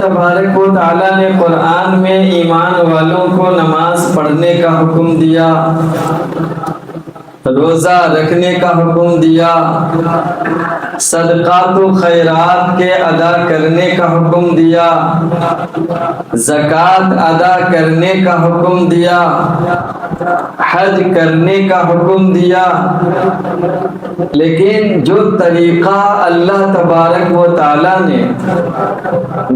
تبارک و تعالیٰ نے قرآن میں ایمان والوں کو نماز پڑھنے کا حکم دیا، روزہ رکھنے کا حکم دیا، صدقات و خیرات کے ادا کرنے کا حکم دیا، زکوٰۃ ادا کرنے کا حکم دیا، حج کرنے کا حکم دیا۔ لیکن جو طریقہ اللہ تبارک و تعالیٰ نے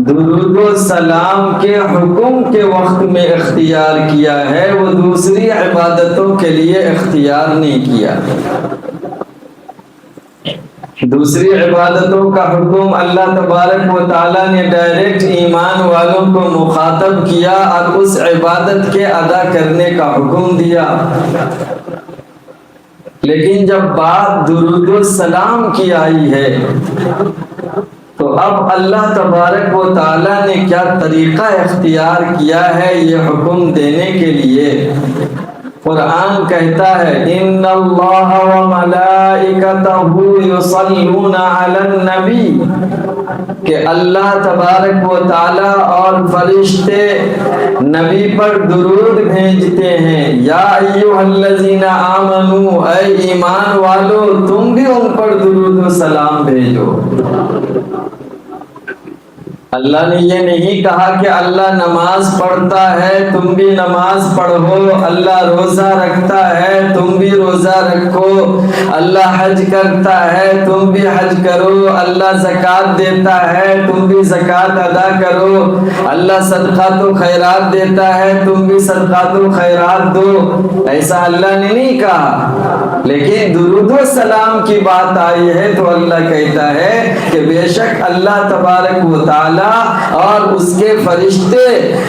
درود و سلام کے حکم کے وقت میں اختیار کیا ہے، وہ دوسری عبادتوں کے لیے اختیار نہیں کیا۔ دوسری عبادتوں کا حکم اللہ تبارک و تعالیٰ نے ڈائریکٹ ایمان والوں کو مخاطب کیا اور اس عبادت کے ادا کرنے کا حکم دیا۔ لیکن جب بات درود و سلام کی آئی ہے تو اب اللہ تبارک و تعالیٰ نے کیا طریقہ اختیار کیا ہے یہ حکم دینے کے لیے۔ قرآن کہتا ہے ان اللہ و ملائکتہ یصلون علی النبی، کہ اللہ تبارک و تعالیٰ اور فرشتے نبی پر درود بھیجتے ہیں۔ یا ایھا الذین آمنو، اے ایمان والو تم بھی ان پر درود و سلام بھیجو۔ اللہ نے یہ نہیں کہا کہ اللہ نماز پڑھتا ہے تم بھی نماز پڑھو، اللہ روزہ رکھتا ہے تم بھی روزہ رکھو، اللہ حج کرتا ہے تم بھی حج کرو، اللہ زکوٰۃ دیتا ہے تم بھی زکوٰۃ ادا کرو، اللہ صدقات و خیرات دیتا ہے تم بھی صدقات و خیرات دو۔ ایسا اللہ نے نہیں کہا۔ لیکن درود و سلام کی بات آئی ہے تو اللہ کہتا ہے کہ بے شک اللہ تبارک و تعالی اور اس کے فرشتے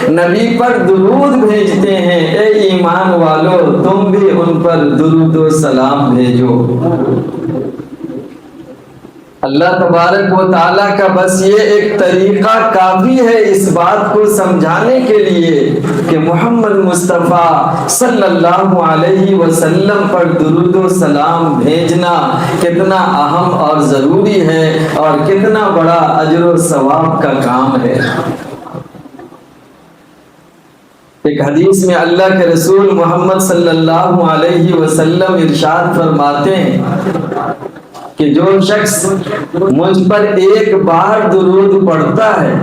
نبی پر درود بھیجتے ہیں، اے ایمان والو تم بھی ان پر درود و سلام بھیجو۔ اللہ تبارک و تعالیٰ کا بس یہ ایک طریقہ کافی ہے اس بات کو سمجھانے کے لیے کہ محمد مصطفیٰ صلی اللہ علیہ وسلم پر درود و سلام بھیجنا کتنا اہم اور ضروری ہے اور کتنا بڑا اجر و ثواب کا کام ہے۔ ایک حدیث میں اللہ کے رسول محمد صلی اللہ علیہ وسلم ارشاد فرماتے ہیں کہ جو شخص مجھ پر ایک بار درود پڑھتا ہے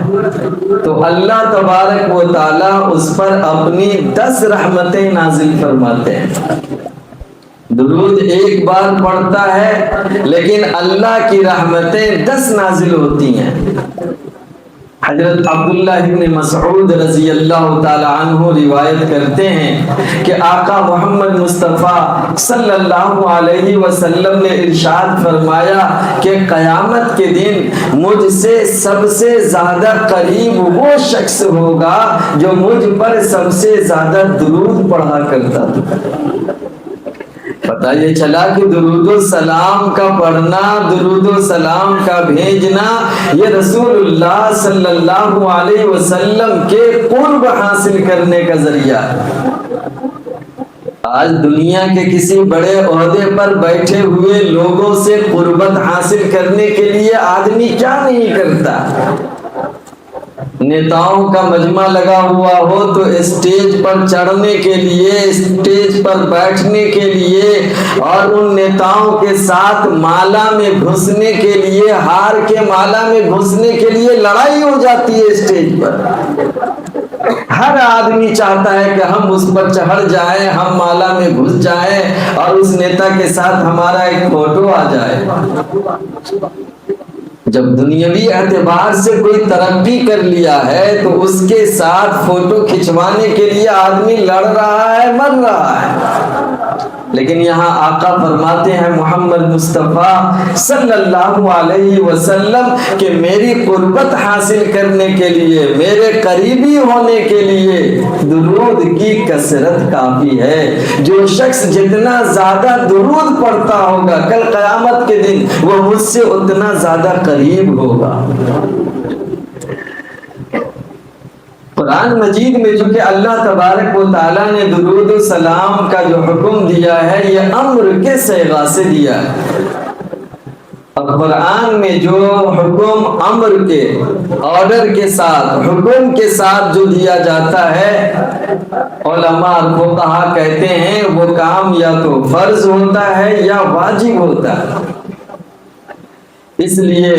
تو اللہ تبارک و تعالیٰ اس پر اپنی 10 رحمتیں نازل فرماتے ہیں۔ درود ایک بار پڑھتا ہے لیکن اللہ کی رحمتیں 10 نازل ہوتی ہیں۔ حضرت عبداللہ ابن مسعود رضی اللہ تعالی عنہ روایت کرتے ہیں کہ آقا محمد مصطفیٰ صلی اللہ علیہ وسلم نے ارشاد فرمایا کہ قیامت کے دن مجھ سے سب سے زیادہ قریب وہ شخص ہوگا جو مجھ پر سب سے زیادہ درود پڑھا کرتا تھا۔ پتہ یہ چلا کہ درود و سلام کا پڑھنا، درود و سلام کا بھیجنا یہ رسول اللہ صلی اللہ علیہ وسلم کے قرب حاصل کرنے کا ذریعہ ہے۔ آج دنیا کے کسی بڑے عہدے پر بیٹھے ہوئے لوگوں سے قربت حاصل کرنے کے لیے آدمی کیا نہیں کرتا۔ نیتاؤں کا مجمع لگا ہوا ہو تو اسٹیج پر چڑھنے کے لیے، اسٹیج پر بیٹھنے کے لیے اور ان نیتاؤں کے ساتھ مالا میں گھسنے کے لیے، ہار کے مالا میں گھسنے کے لیے لڑائی ہو جاتی ہے اسٹیج پر۔ ہر آدمی چاہتا ہے کہ ہم اس پر چڑھ جائیں، ہم مالا میں گھس جائیں اور اس نیتا کے ساتھ ہمارا ایک فوٹو آ جائے۔ جب دنیاوی اعتبار سے کوئی ترقی کر لیا ہے تو اس کے ساتھ فوٹو کھنچوانے کے لیے آدمی لڑ رہا ہے، مر رہا ہے۔ لیکن یہاں آقا فرماتے ہیں محمد مصطفیٰ صلی اللہ علیہ وسلم کہ میری قربت حاصل کرنے کے لیے، میرے قریبی ہونے کے لیے درود کی کثرت کافی ہے۔ جو شخص جتنا زیادہ درود پڑھتا ہوگا کل قیامت کے دن وہ مجھ سے اتنا زیادہ قریب ہوگا۔ قرآن مجید میں جو کہ اللہ تبارک و تعالیٰ نے درود و سلام کا جو حکم دیا ہے یہ امر کے صیغہ سے دیا ہے۔ اور قرآن میں جو حکم امر کے آرڈر کے ساتھ حکم کے ساتھ جو دیا جاتا ہے، علماء فقہا کہتے ہیں وہ کام یا تو فرض ہوتا ہے یا واجب ہوتا ہے۔ اس لیے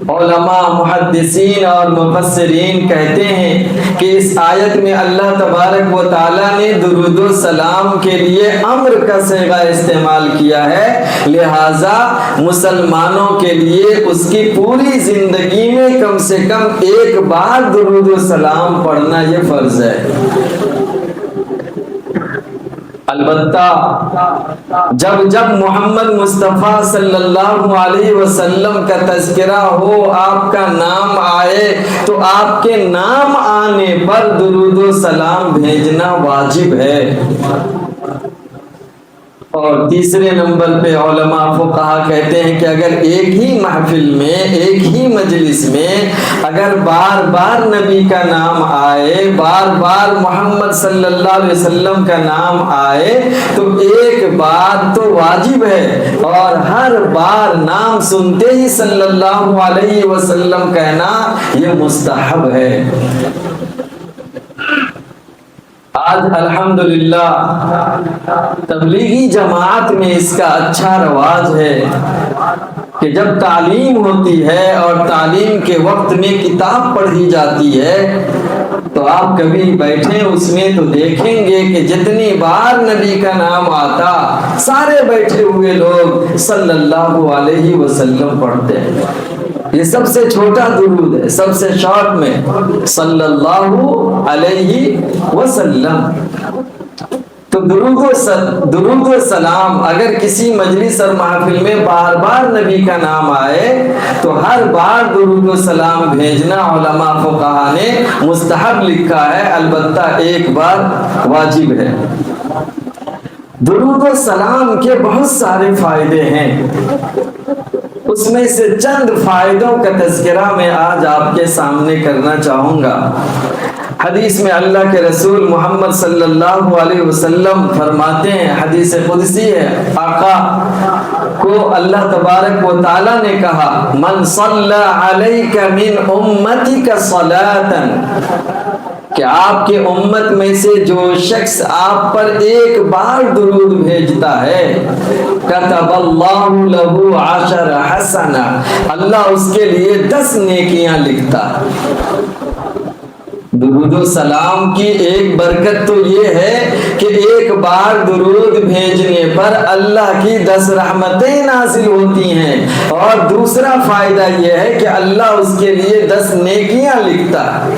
علماء محدثین اور مفسرین کہتے ہیں کہ اس آیت میں اللہ تبارک و تعالیٰ نے درود و سلام کے لیے امر کا صیغہ استعمال کیا ہے، لہٰذا مسلمانوں کے لیے اس کی پوری زندگی میں کم سے کم ایک بار درود و سلام پڑھنا یہ فرض ہے۔ البتہ جب محمد مصطفیٰ صلی اللہ علیہ وسلم کا تذکرہ ہو، آپ کا نام آئے، تو آپ کے نام آنے پر درود و سلام بھیجنا واجب ہے۔ اور تیسرے نمبر پہ علماء فقہا کہتے ہیں کہ اگر ایک ہی محفل میں، ایک ہی مجلس میں اگر بار بار نبی کا نام آئے، بار بار محمد صلی اللہ علیہ وسلم کا نام آئے، تو ایک بار تو واجب ہے، اور ہر بار نام سنتے ہی صلی اللہ علیہ وسلم کہنا یہ مستحب ہے۔ آج الحمدللہ تبلیغی جماعت میں اس کا اچھا رواج ہے کہ جب تعلیم ہوتی ہے اور تعلیم کے وقت میں کتاب پڑھی جاتی ہے تو آپ کبھی بیٹھیں اس میں تو دیکھیں گے کہ جتنی بار نبی کا نام آتا سارے بیٹھے ہوئے لوگ صلی اللہ علیہ وسلم پڑھتے ہیں۔ یہ سب سے چھوٹا درود ہے، سب سے شارٹ میں صلی اللہ علیہ وسلم۔ تو درود و سلام اگر کسی مجلس اور محفل میں بار بار نبی کا نام آئے تو ہر بار درود و سلام بھیجنا علماء فقہا نے مستحب لکھا ہے، البتہ ایک بار واجب ہے۔ درود و سلام کے بہت سارے فائدے ہیں، اس میں سے چند فائدوں کا تذکرہ میں آج آپ کے سامنے کرنا چاہوں گا۔ حدیث میں اللہ کے رسول محمد صلی اللہ علیہ وسلم فرماتے ہیں، حدیث قدسی ہے، آقا کو اللہ تبارک و تعالیٰ نے کہا من صلی علیک من امتک صلاۃ، کہ آپ کے امت میں سے جو شخص آپ پر ایک بار درود بھیجتا ہے کتب اللہ لہ عشر حسنہ، اللہ اس کے لیے 10 نیکیاں لکھتا ہے۔ درود و سلام کی ایک برکت تو یہ ہے کہ ایک بار درود بھیجنے پر اللہ کی 10 رحمتیں نازل ہوتی ہیں، اور دوسرا فائدہ یہ ہے کہ اللہ اس کے لیے 10 نیکیاں لکھتا ہے۔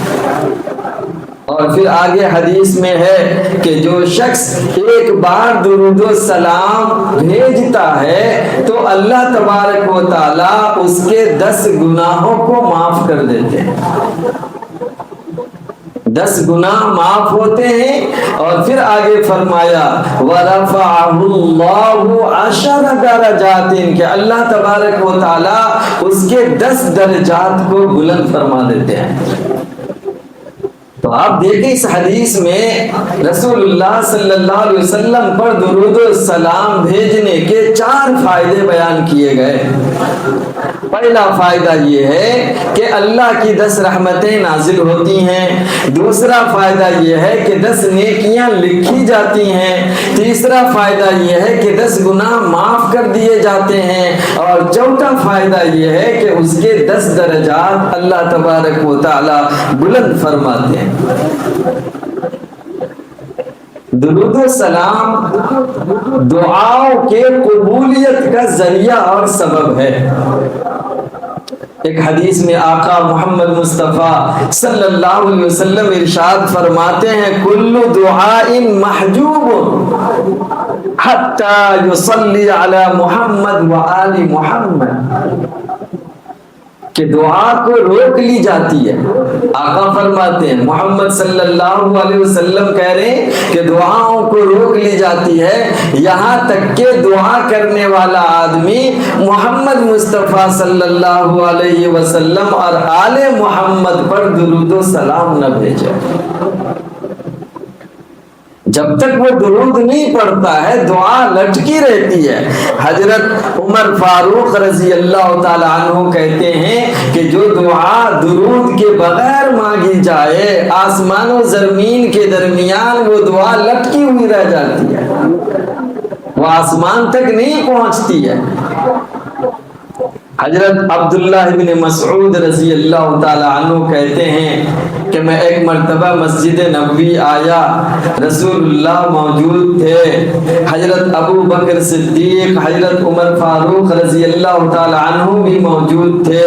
اور پھر آگے حدیث میں ہے کہ جو شخص ایک بار درود و سلام بھیجتا ہے تو اللہ تبارک و تعالیٰ اس کے 10 گناہوں کو معاف کر دیتے ہیں، 10 گناہ معاف ہوتے ہیں۔ اور پھر آگے فرمایا وَرَفَعَهُ اللَّهُ 10 درجات، کہ اللہ تبارک و تعالیٰ اس کے 10 درجات کو بلند فرما دیتے ہیں۔ تو آپ دیکھیں اس حدیث میں رسول اللہ صلی اللہ علیہ وسلم پر درود و سلام بھیجنے کے 4 فائدے بیان کیے گئے۔ پہلا فائدہ یہ ہے کہ اللہ کی 10 رحمتیں نازل ہوتی ہیں، دوسرا فائدہ یہ ہے کہ 10 نیکیاں لکھی جاتی ہیں، تیسرا فائدہ یہ ہے کہ 10 گناہ معاف کر دیے جاتے ہیں، اور چوتھا فائدہ یہ ہے کہ اس کے 10 درجات اللہ تبارک و تعالی بلند فرماتے ہیں۔ درود و سلام دعاؤں کے قبولیت کا ذریعہ اور سبب ہے۔ ایک حدیث میں آقا محمد مصطفیٰ صلی اللہ علیہ وسلم ارشاد فرماتے ہیں کل دعاء محجوب حتی یصلی علی محمد و آل محمد، کہ دعا کو روک لی جاتی ہے۔ آقا فرماتے ہیں، محمد صلی اللہ علیہ وسلم کہہ رہے ہیں کہ دعاؤں کو روک لی جاتی ہے، یہاں تک کہ دعا کرنے والا آدمی محمد مصطفیٰ صلی اللہ علیہ وسلم اور آل محمد پر درود و سلام نہ بھیجے۔ جب تک وہ درود نہیں پڑھتا ہے دعا لٹکی رہتی ہے۔ حضرت عمر فاروق رضی اللہ تعالی عنہ کہتے ہیں کہ جو دعا درود کے بغیر مانگی جائے آسمان و زمین کے درمیان وہ دعا لٹکی ہوئی رہ جاتی ہے، وہ آسمان تک نہیں پہنچتی ہے۔ حضرت عبداللہ بن مسعود رضی اللہ تعالی عنہ کہتے ہیں کہ میں ایک مرتبہ مسجد نبوی آیا، رسول اللہ موجود تھے، حضرت ابو بکر صدیق، حضرت عمر فاروق رضی اللہ تعالی عنہ بھی موجود تھے۔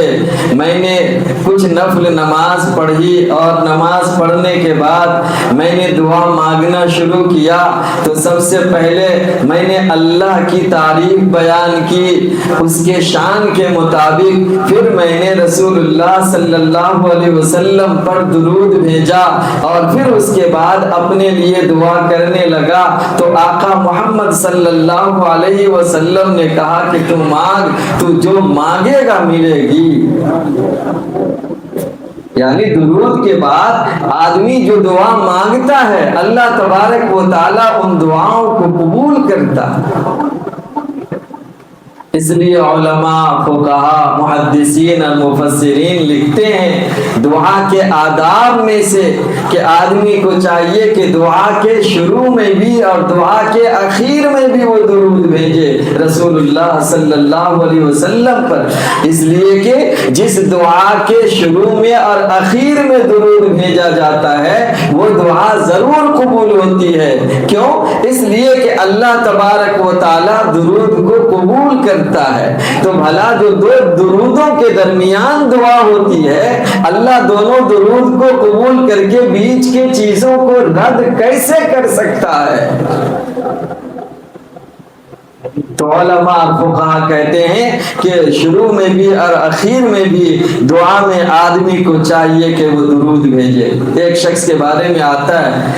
میں نے کچھ نفل نماز پڑھی اور نماز پڑھنے کے بعد میں نے دعا مانگنا شروع کیا تو سب سے پہلے میں نے اللہ کی تعریف بیان کی اس کے شان کے مطابق، پھر میں نے رسول اللہ صلی اللہ علیہ وسلم پر درود بھیجا اور پھر اس کے بعد اپنے لیے دعا کرنے لگا تو آقا محمد صلی اللہ علیہ وسلم نے کہا کہ تو مانگ، تو جو مانگے گا ملے گی۔ یعنی درود کے بعد آدمی جو دعا مانگتا ہے اللہ تبارک و تعالیٰ ان دعاؤں کو قبول کرتا ہے۔ اس لیے علماء، فقہاء، محدثین اور مفسرین لکھتے ہیں دعا کے آداب میں سے کہ آدمی کو چاہیے کہ دعا کے شروع میں بھی اور دعا کے اخیر میں بھی وہ درود بھیجے رسول اللہ صلی اللہ علیہ وسلم پر، اس لیے کہ جس دعا کے شروع میں اور اخیر میں درود بھیجا جاتا ہے وہ دعا ضرور قبول ہوتی ہے۔ کیوں؟ اس لیے کہ اللہ تبارک و تعالیٰ درود کو قبول کرتا ہے۔ تو بھلا جو دو درودوں کے درمیان دعا ہوتی ہے اللہ دونوں درود کو قبول کر کے بیچ کے چیزوں کو رد کیسے کر سکتا ہے؟ تو علماء اور فقہاء کہتے ہیں کہ شروع میں بھی اور اخیر میں بھی دعا میں آدمی کو چاہیے کہ وہ درود بھیجے۔ ایک شخص کے بارے میں آتا ہے،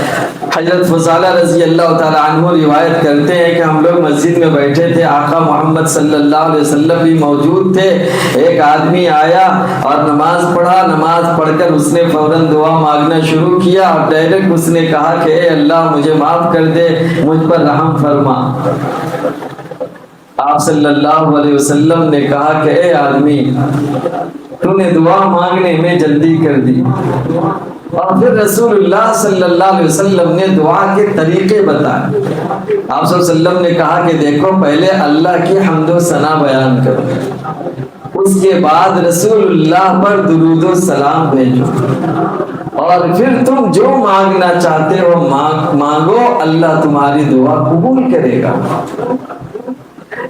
حضرت فضالہ رضی اللہ تعالیٰ عنہ روایت کرتے ہیں کہ ہم لوگ مسجد میں بیٹھے تھے، آقا محمد صلی اللہ علیہ وسلم بھی موجود تھے، ایک آدمی آیا اور نماز پڑھا، نماز پڑھ کر اس نے فوراً دعا مانگنا شروع کیا اور ڈائریکٹ اس نے کہا کہ اے اللہ مجھے معاف کر دے، مجھ پر رحم فرما۔ آپ صلی اللہ علیہ وسلم نے کہا کہ اے آدمی تو نے دعا مانگنے میں جلدی کر دی، اور پھر رسول اللہ صلی اللہ علیہ وسلم نے دعا کے طریقے بتائے۔ آپ صلی اللہ علیہ وسلم نے کہا کہ دیکھو پہلے اللہ کی حمد و ثنا بیان کرو، اس کے بعد رسول اللہ پر درود و سلام بھیجو، اور پھر تم جو مانگنا چاہتے ہو مانگو، اللہ تمہاری دعا قبول کرے گا۔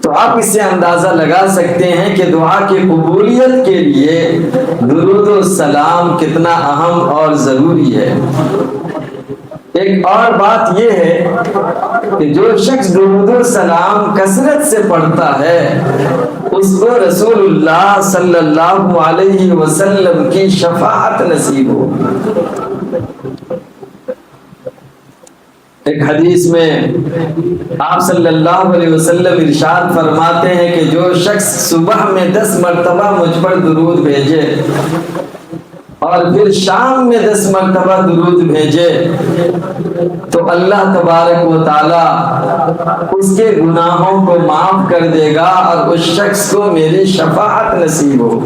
تو آپ اس سے اندازہ لگا سکتے ہیں کہ دعا کی قبولیت کے لیے درود و سلام کتنا اہم اور ضروری ہے۔ ایک اور بات یہ ہے کہ جو شخص درود و سلام کثرت سے پڑھتا ہے اس کو رسول اللہ صلی اللہ علیہ وسلم کی شفاعت نصیب ہو۔ ایک حدیث میں آپ صلی اللہ علیہ وسلم ارشاد فرماتے ہیں کہ جو شخص صبح میں 10 مرتبہ مجھ پر درود بھیجے اور پھر شام میں 10 مرتبہ درود بھیجے تو اللہ تبارک و تعالی اس کے گناہوں کو معاف کر دے گا اور اس شخص کو میری شفاعت نصیب ہو۔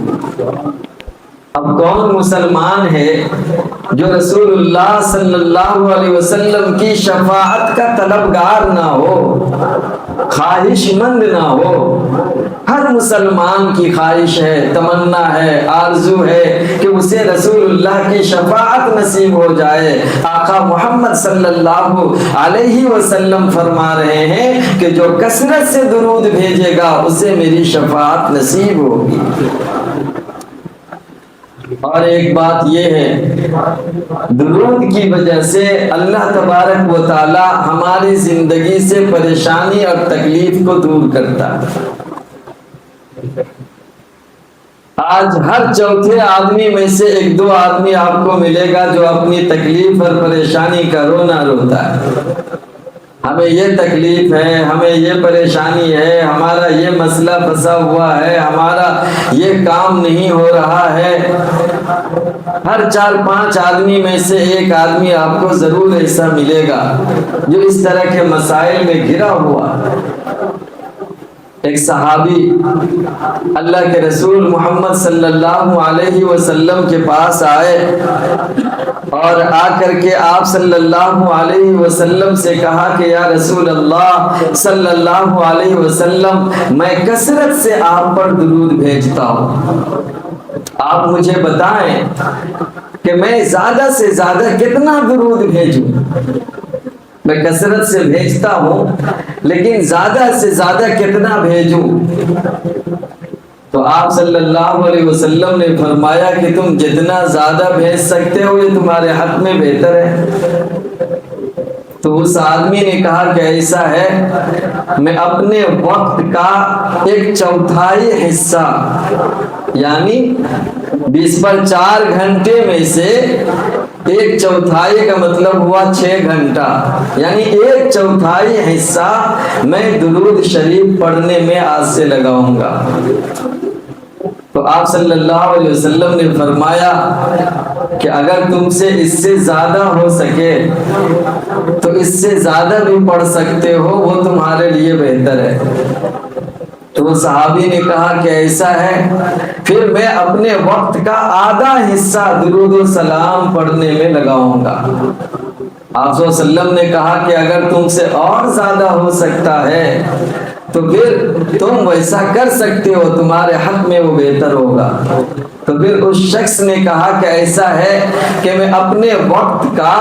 اب کون مسلمان ہے جو رسول اللہ صلی اللہ علیہ وسلم کی شفاعت کا طلبگار نہ ہو، خواہش مند نہ ہو؟ ہر مسلمان کی خواہش ہے، تمنا ہے، آرزو ہے کہ اسے رسول اللہ کی شفاعت نصیب ہو جائے۔ آقا محمد صلی اللہ علیہ وسلم فرما رہے ہیں کہ جو کثرت سے درود بھیجے گا اسے میری شفاعت نصیب ہوگی۔ اور ایک بات یہ ہے درود کی وجہ سے اللہ تبارک و تعالی ہماری زندگی سے پریشانی اور تکلیف کو دور کرتا ہے۔ آج ہر چوتھے آدمی میں سے 1-2 آدمی آپ کو ملے گا جو اپنی تکلیف اور پریشانی کا رونا روتا ہے۔ ہمیں یہ تکلیف ہے، ہمیں یہ پریشانی ہے، ہمارا یہ مسئلہ پھنسا ہوا ہے، ہمارا یہ کام نہیں ہو رہا ہے، ہر 4-5 آدمی میں سے ایک آدمی آپ کو ضرور ایسا ملے گا جو اس طرح کے مسائل میں گھرا ہوا۔ ایک صحابی اللہ کے رسول محمد صلی اللہ علیہ وسلم کے پاس آئے اور آ کر کے آپ صلی اللہ علیہ وسلم سے کہا کہ یا رسول اللہ صلی اللہ علیہ وسلم، میں کثرت سے آپ پر درود بھیجتا ہوں، آپ مجھے بتائیں کہ میں زیادہ سے زیادہ کتنا درود بھیجوں؟ میں کثرت سے بھیجتا ہوں لیکن زیادہ سے زیادہ کتنا بھیجوں؟ تو آپ صلی اللہ علیہ وسلم نے فرمایا کہ تم جتنا زیادہ بھیج سکتے ہو یہ تمہارے حق میں بہتر ہے۔ تو اس آدمی نے کہا کہ ایسا ہے، میں اپنے وقت کا 1/4 حصہ، یعنی 20/4 گھنٹے میں سے 1/4 کا مطلب ہوا 6 گھنٹہ، یعنی 1/4 حصہ میں درود شریف پڑھنے میں آج سے لگاؤں گا۔ تو آپ صلی اللہ علیہ وسلم نے فرمایا کہ اگر تم سے اس سے زیادہ ہو سکے تو اس سے زیادہ بھی پڑھ سکتے ہو، وہ تمہارے لیے بہتر ہے۔ تو وہ صحابی نے کہا کہ ایسا ہے، پھر میں اپنے وقت کا آدھا حصہ درود و سلام پڑھنے میں لگاؤں گا۔ آپ صلی اللہ علیہ وسلم نے کہا کہ اگر تم سے اور زیادہ ہو سکتا ہے تو پھر تم ویسا کر سکتے ہو، تمہارے حق میں وہ بہتر ہوگا۔ تو پھر اس شخص نے کہا کہ ایسا ہے کہ میں اپنے وقت کا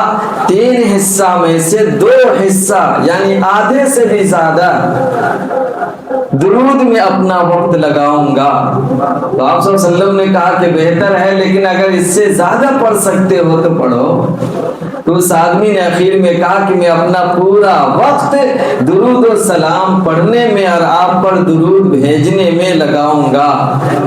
3 حصہ میں سے 2 حصہ، یعنی آدھے سے بھی زیادہ درود میں اپنا وقت لگاؤں گا۔ تو آپ صلی اللہ علیہ وسلم نے کہا کہ بہتر ہے، لیکن اگر اس سے زیادہ پڑھ سکتے ہو تو پڑھو۔ تو اس آدمی نے اخیر میں کہا کہ میں اپنا پورا وقت درود و سلام پڑھنے میں اور آپ پر درود بھیجنے میں لگاؤں گا۔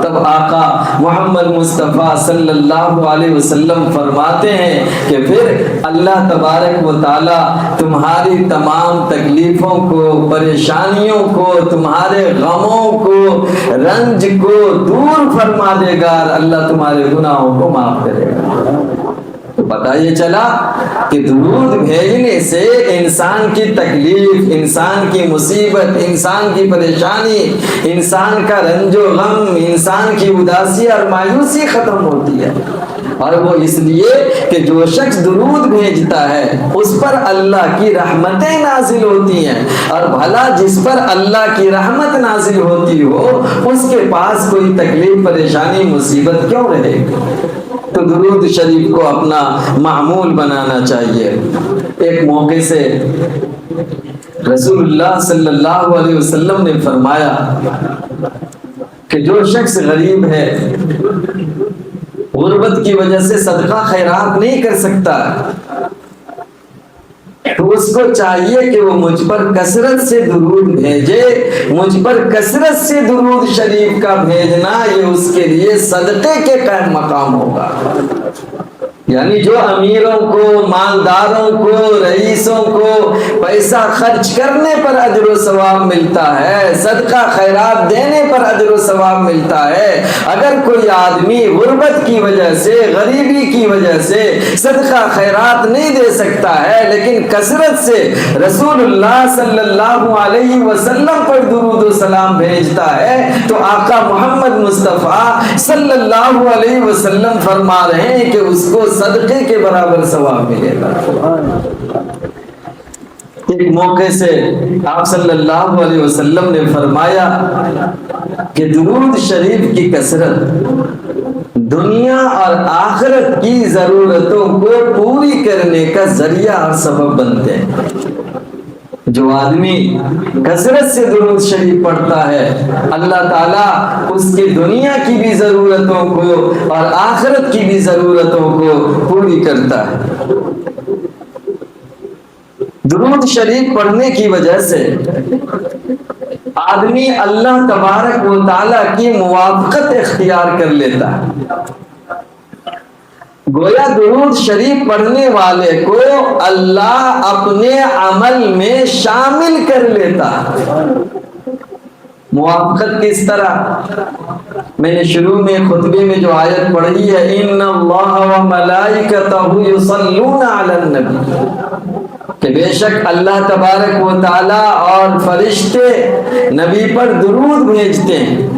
تب آقا محمد مصطفیٰ صلی اللہ علیہ وسلم فرماتے ہیں کہ پھر اللہ تبارک و تعالی تمہاری تمام تکلیفوں کو، پریشانیوں کو، تمہارے غموں کو، رنج کو دور فرما دے گا اور اللہ تمہارے گناہوں کو معاف کرے گا۔ تو پتہ یہ چلا کہ درود بھیجنے سے انسان کی تکلیف، انسان کی مصیبت، انسان کی پریشانی، انسان کا رنج و غم، انسان کی اداسی اور مایوسی ختم ہوتی ہے۔ اور وہ اس لیے کہ جو شخص درود بھیجتا ہے اس پر اللہ کی رحمتیں نازل ہوتی ہیں، اور بھلا جس پر اللہ کی رحمت نازل ہوتی ہو اس کے پاس کوئی تکلیف، پریشانی، مصیبت کیوں رہے گی؟ تو درود شریف کو اپنا معمول بنانا چاہیے۔ ایک موقع سے رسول اللہ صلی اللہ علیہ وسلم نے فرمایا کہ جو شخص غریب ہے، غربت کی وجہ سے صدقہ خیرات نہیں کر سکتا، تو اس کو چاہیے کہ وہ مجھ پر کثرت سے درود بھیجے۔ مجھ پر کثرت سے درود شریف کا بھیجنا یہ اس کے لیے صدقے کے قائم مقام ہوگا۔ یعنی جو امیروں کو، مالداروں کو، رئیسوں کو پیسہ خرچ کرنے پر اجر و ثواب ملتا ہے، صدقہ خیرات دینے پر اجر و ثواب ملتا ہے، اگر کوئی آدمی غربت کی وجہ سے، غریبی کی وجہ سے صدقہ خیرات نہیں دے سکتا ہے لیکن کثرت سے رسول اللہ صلی اللہ علیہ وسلم پر درود و سلام بھیجتا ہے، تو آقا محمد مصطفیٰ صلی اللہ علیہ وسلم فرما رہے ہیں کہ اس کو صدقے کے برابر ثواب ملے گا۔ ایک موقع سے آپ صلی اللہ علیہ وسلم نے فرمایا کہ درود شریف کی کثرت دنیا اور آخرت کی ضرورتوں کو پوری کرنے کا ذریعہ اور سبب بنتے ہیں۔ جو آدمی کثرت سے درود شریف پڑھتا ہے، اللہ تعالیٰ اس کی دنیا کی بھی ضرورتوں کو اور آخرت کی بھی ضرورتوں کو پوری کرتا ہے۔ درود شریف پڑھنے کی وجہ سے آدمی اللہ تبارک و تعالیٰ کی موافقت اختیار کر لیتا ہے۔ گویا درود شریف پڑھنے والے کو اللہ اپنے عمل میں شامل کر لیتا ہے۔ موافقت کس طرح؟ میں نے شروع میں خطبے میں جو آیت پڑھی ہے ان اللہ و ملائکتہ یصلون علی النبی، کہ بے شک اللہ تبارک و تعالی اور فرشتے نبی پر درود بھیجتے ہیں۔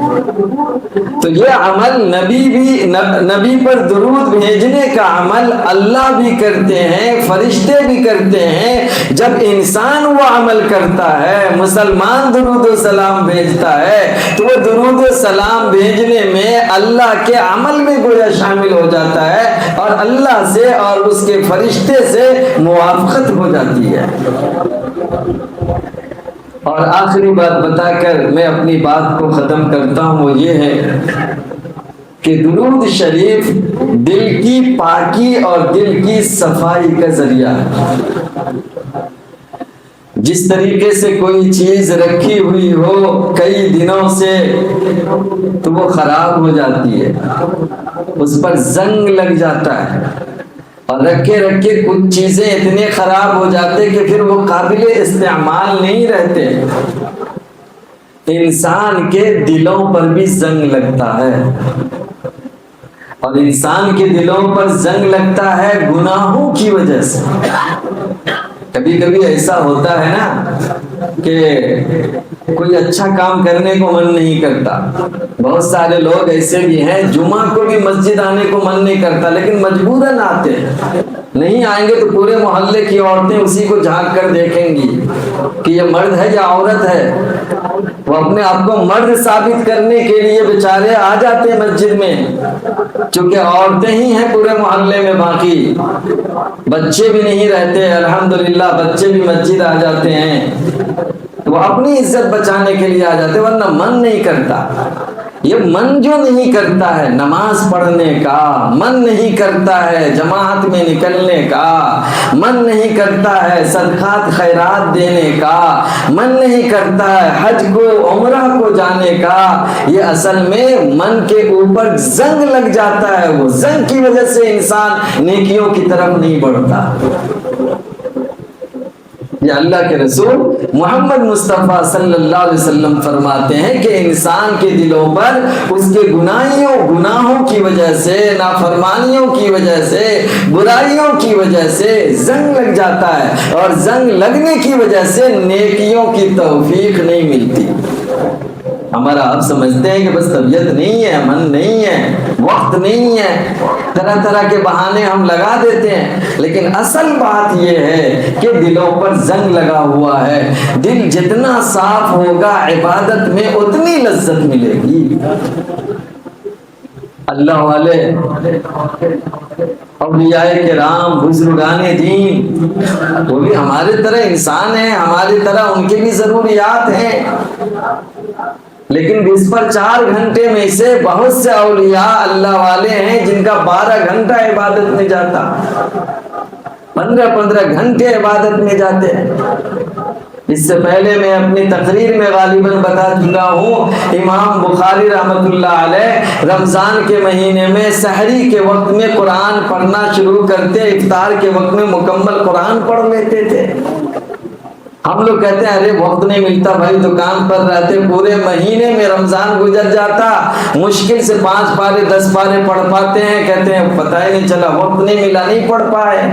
تو یہ عمل نبی پر درود بھیجنے کا عمل اللہ بھی کرتے ہیں، فرشتے بھی کرتے ہیں۔ جب انسان وہ عمل کرتا ہے، مسلمان درود و سلام بھیجتا ہے، تو وہ درود و سلام بھیجنے میں اللہ کے عمل میں گویا شامل ہو جاتا ہے اور اللہ سے اور اس کے فرشتے سے موافقت ہو جاتی ہے۔ اور آخری بات بتا کر میں اپنی بات کو ختم کرتا ہوں، وہ یہ ہے کہ درود شریف دل کی پاکی اور دل کی صفائی کا ذریعہ ہے۔ جس طریقے سے کوئی چیز رکھی ہوئی ہو کئی دنوں سے تو وہ خراب ہو جاتی ہے، اس پر زنگ لگ جاتا ہے، اور رکھے کچھ چیزیں اتنے خراب ہو جاتے کہ پھر وہ قابل استعمال نہیں رہتے۔ انسان کے دلوں پر بھی زنگ لگتا ہے، اور انسان کے دلوں پر زنگ لگتا ہے گناہوں کی وجہ سے۔ کبھی کبھی ایسا ہوتا ہے نا کہ کوئی اچھا کام کرنے کو من نہیں کرتا۔ بہت سارے لوگ ایسے بھی ہیں جمعہ کو بھی مسجد آنے کو من نہیں کرتا، لیکن مجبوراً آتے ہیں۔ نہیں آئیں گے تو پورے محلے کی عورتیں اسی کو جھانک کر دیکھیں گی کہ یہ مرد ہے یا عورت ہے۔ وہ اپنے آپ کو مرد ثابت کرنے کے لیے بیچارے آ جاتے ہیں مسجد میں، چونکہ عورتیں ہی ہیں پورے محلے میں، باقی بچے بھی نہیں رہتے۔ الحمدللہ بچے بھی مسجد آ جاتے ہیں، وہ اپنی عزت بچانے کے لیے آ جاتے، ورنہ من نہیں کرتا۔ یہ من جو نہیں کرتا ہے نماز پڑھنے کا، من نہیں کرتا ہے جماعت میں نکلنے کا، من نہیں کرتا ہے صدقات خیرات دینے کا، من نہیں کرتا ہے حج کو عمرہ کو جانے کا، یہ اصل میں من کے اوپر زنگ لگ جاتا ہے۔ وہ زنگ کی وجہ سے انسان نیکیوں کی طرف نہیں بڑھتا۔ یہ اللہ کے رسول محمد مصطفیٰ صلی اللہ علیہ وسلم فرماتے ہیں کہ انسان کے دلوں پر اس کے گناہوں کی وجہ سے، نافرمانیوں کی وجہ سے، برائیوں کی وجہ سے زنگ لگ جاتا ہے، اور زنگ لگنے کی وجہ سے نیکیوں کی توفیق نہیں ملتی۔ ہمارا آپ سمجھتے ہیں کہ بس طبیعت نہیں ہے، من نہیں ہے، وقت نہیں ہے، طرح طرح کے بہانے ہم لگا دیتے ہیں، لیکن اصل بات یہ ہے کہ دلوں پر زنگ لگا ہوا ہے۔ دل جتنا صاف ہوگا عبادت میں اتنی لذت ملے گی۔ اللہ والے، اولیاء کرام، بزرگان دین، وہ بھی ہمارے طرح انسان ہیں، ہماری طرح ان کے بھی ضروریات ہیں، لیکن 24 گھنٹے میں سے بہت سے اولیاء اللہ والے ہیں جن کا 12 گھنٹہ عبادت میں جاتا، 15 گھنٹے عبادت میں جاتے ہیں۔ اس سے پہلے میں اپنی تقریر میں غالباً بتا چکا ہوں، امام بخاری رحمۃ اللہ علیہ رمضان کے مہینے میں سحری کے وقت میں قرآن پڑھنا شروع کرتے، افطار کے وقت میں مکمل قرآن پڑھ لیتے تھے۔ ہم لوگ کہتے ہیں ارے وقت نہیں ملتا بھائی، دکان پر رہتے، پورے مہینے میں رمضان گزر جاتا، مشکل سے 5 پارے 10 پارے پڑھ پاتے ہیں، کہتے ہیں پتہ ہی نہیں چلا، وقت نہیں ملا، نہیں پڑھ پائے۔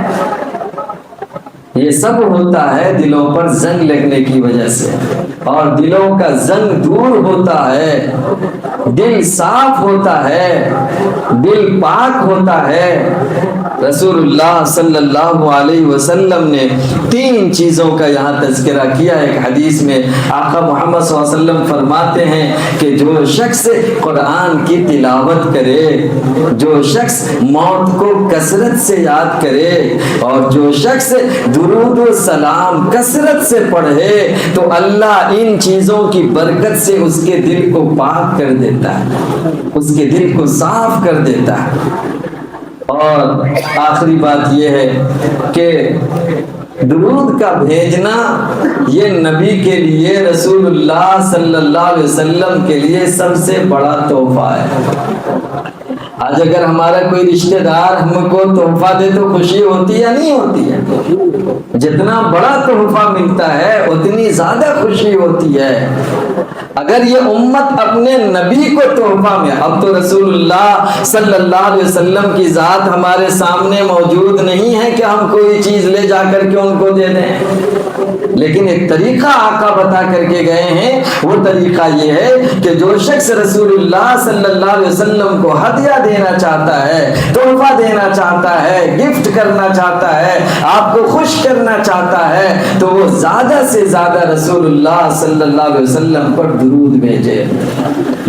یہ سب ہوتا ہے دلوں پر زنگ لگنے کی وجہ سے، اور دلوں کا زنگ دور ہوتا ہے، دل صاف ہوتا ہے، دل پاک ہوتا ہے۔ رسول اللہ صلی اللہ علیہ وسلم نے 3 چیزوں کا یہاں تذکرہ کیا ہے۔ ایک حدیث میں آقا محمد صلی اللہ علیہ وسلم فرماتے ہیں کہ جو شخص قرآن کی تلاوت کرے، جو شخص موت کو کثرت سے یاد کرے، اور جو شخص درود و سلام کثرت سے پڑھے، تو اللہ ان چیزوں کی برکت سے اس کے دل کو پاک کر دیتا ہے، اس کے دل کو صاف کر دیتا ہے۔ اور آخری بات یہ ہے کہ درود کا بھیجنا یہ نبی کے لیے، رسول اللہ صلی اللہ علیہ وسلم کے لیے سب سے بڑا تحفہ ہے۔ آج اگر ہمارا کوئی رشتہ دار ہم کو تحفہ دے تو خوشی ہوتی یا نہیں ہوتی ہے؟ جتنا بڑا تحفہ ملتا ہے اتنی زیادہ خوشی ہوتی ہے۔ اگر یہ امت اپنے نبی کو تحفہ میں، اب تو رسول اللہ صلی اللہ علیہ وسلم کی ذات ہمارے سامنے موجود نہیں ہے کہ ہم کوئی چیز لے جا کر کے ان کو دے دیں، لیکن ایک طریقہ آقا بتا کر کے گئے ہیں، وہ طریقہ یہ ہے کہ جو شخص رسول اللہ صلی اللہ علیہ وسلم کو ہدیہ دینا چاہتا ہے، تحفہ دینا چاہتا ہے، گفٹ کرنا چاہتا ہے، آپ کو خوش کرنا چاہتا ہے، تو وہ زیادہ سے زیادہ رسول اللہ صلی اللہ علیہ وسلم پر درود بھیجے۔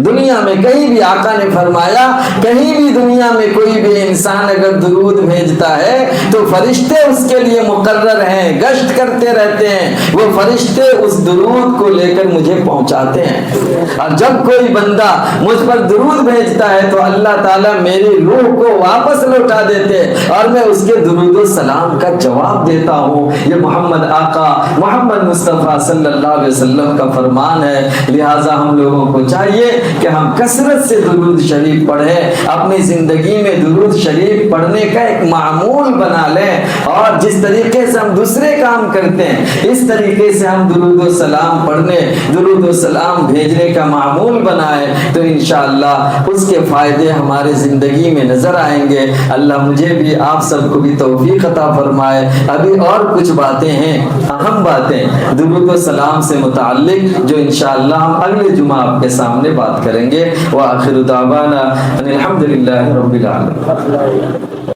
دنیا میں کہیں بھی آقا نے فرمایا، کہیں بھی دنیا میں کوئی بھی انسان اگر درود بھیجتا ہے تو فرشتے اس کے لیے مقرر ہیں، گشت کرتے رہتے ہیں، وہ فرشتے اس درود کو لے کر مجھے پہنچاتے ہیں۔ اور جب کوئی بندہ مجھ پر درود بھیجتا ہے تو اللہ تعالیٰ میری روح کو واپس لوٹا دیتے اور میں اس کے درود و سلام کا جواب دیتا ہوں۔ یہ محمد آقا محمد مصطفیٰ صلی اللہ علیہ وسلم کا فرمان ہے۔ لہٰذا ہم لوگوں کو چاہیے کہ ہم کثرت سے درود شریف پڑھیں، اپنی زندگی میں درود شریف پڑھنے کا ایک معمول بنا لیں، اور جس طریقے سے ہم دوسرے کام کرتے ہیں اس طریقے سے ہم درود و سلام پڑھنے، درود و سلام بھیجنے کا معمول بنائیں، تو انشاءاللہ اس کے فائدے ہمارے زندگی میں نظر آئیں گے۔ اللہ مجھے بھی آپ سب کو بھی توفیق عطا فرمائے۔ ابھی اور کچھ باتیں ہیں، اہم باتیں درود و سلام سے متعلق، جو انشاءاللہ ہم اگلے جمعہ آپ کے سامنے بات کریں گے۔ وآخر دعوانا ان الحمدللہ رب العالمین۔